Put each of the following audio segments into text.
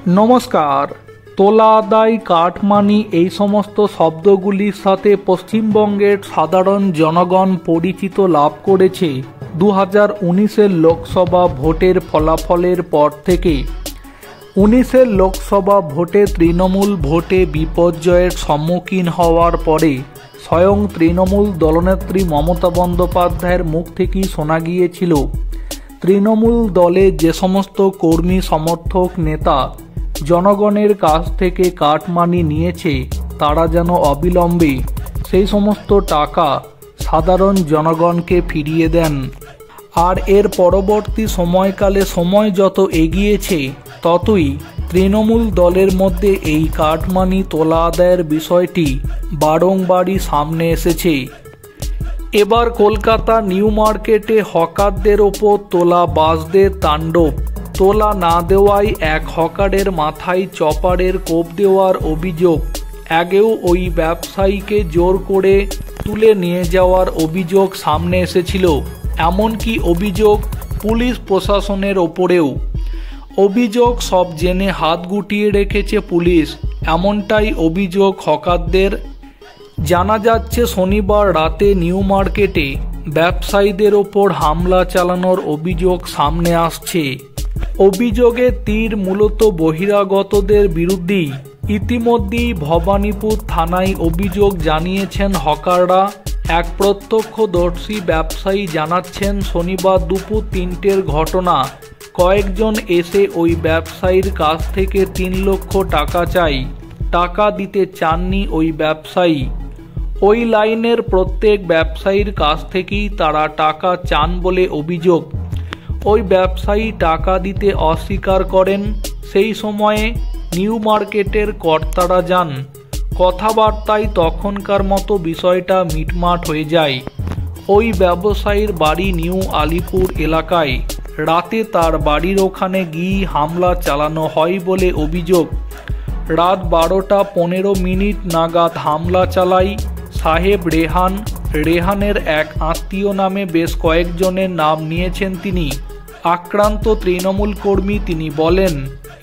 নমস্কার। তোলা আদায়, কাটমানি এই সমস্ত শব্দগুলির সাথে পশ্চিমবঙ্গের সাধারণ জনগণ পরিচিত লাভ করেছে 2019-এর লোকসভা ভোটের ফলাফলের পর থেকে। 19-এর লোকসভা ভোটে তৃণমূল ভোটে বিপর্যয়ের সম্মুখীন হওয়ার পরে স্বয়ং তৃণমূল দলনেত্রী মমতা বন্দ্যোপাধ্যায়ের মুখ থেকেই শোনা গিয়েছিল তৃণমূল দলে যে সমস্ত কর্মী সমর্থক নেতা জনগণের কাছ থেকে কাটমানি নিয়েছে তারা যেন অবিলম্বে সেই সমস্ত টাকা সাধারণ জনগণকে ফিরিয়ে দেন। আর এর পরবর্তী সময়কালে সময় যত এগিয়েছে ততই তৃণমূল দলের মধ্যে এই কাটমানি তোলা আদায়ের বিষয়টি বারংবারই সামনে এসেছে। এবার কলকাতা নিউ মার্কেটে হকারদের ওপর তোলা বাসদের তাণ্ডব। তোলা না দেওয়ায় এক হকারের মাথায় চপারের কোপ দেওয়ার অভিযোগ। আগেও ওই ব্যবসায়ীকে জোর করে তুলে নিয়ে যাওয়ার অভিযোগ সামনে এসেছিল। এমনকি অভিযোগ পুলিশ প্রশাসনের ওপরেও। অভিযোগ সব জেনে হাত গুটিয়ে রেখেছে পুলিশ, এমনটাই অভিযোগ হকারদের। জানা যাচ্ছে শনিবার রাতে নিউ মার্কেটে ব্যবসায়ীদের ওপর হামলা চালানোর অভিযোগ সামনে আসছে। অভিযোগের তীর মূলত বহিরাগতদের বিরুদ্ধেই। ইতিমধ্যেই ভবানীপুর থানায় অভিযোগ জানিয়েছেন হকাররা। এক প্রত্যক্ষদর্শী ব্যবসায়ী জানাচ্ছেন, শনিবার দুপুর 3টের ঘটনা। কয়েকজন এসে ওই ব্যবসায়ীর কাছ থেকে 3 লক্ষ টাকা চাই। টাকা দিতে চাননি ওই ব্যবসায়ী। ওই লাইনের প্রত্যেক ব্যবসায়ীর কাছ থেকেই তারা টাকা চান বলে অভিযোগ। ওই ব্যবসায়ী টাকা দিতে অস্বীকার করেন। সেই সময়ে নিউ মার্কেটের কর্তারা যান। কথাবার্তায় তখনকার মতো বিষয়টা মিটমাট হয়ে যায়। ওই ব্যবসায়ীর বাড়ি নিউ আলিপুর এলাকায়। রাতে তার বাড়ির ওখানে গিয়ে হামলা চালানো হয় বলে অভিযোগ। রাত 12টা 15 মিনিট নাগাদ হামলা চালায় সাহেব রেহান। রেহানের এক আত্মীয় নামে বেশ কয়েকজনের নাম নিয়েছেন তিনি। আক্রান্ত তৃণমূল কর্মী তিনি বলেন,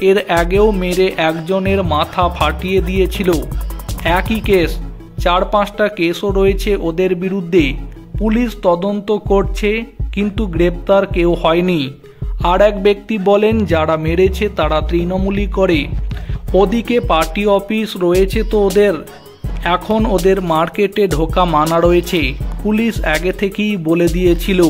এর আগেও মেরে একজনের মাথা ফাটিয়ে দিয়েছিল। একই কেস, 4-5টা কেসও রয়েছে ওদের বিরুদ্ধে। পুলিশ তদন্ত করছে কিন্তু গ্রেপ্তার কেউ হয়নি। আর এক ব্যক্তি বলেন, যারা মেরেছে তারা তৃণমূলই করে। ওদিকে পার্টি অফিস রয়েছে তো ওদের, এখন ওদের মার্কেটে ঢোকা মানা রয়েছে। পুলিশ আগে থেকেই বলে দিয়েছিল।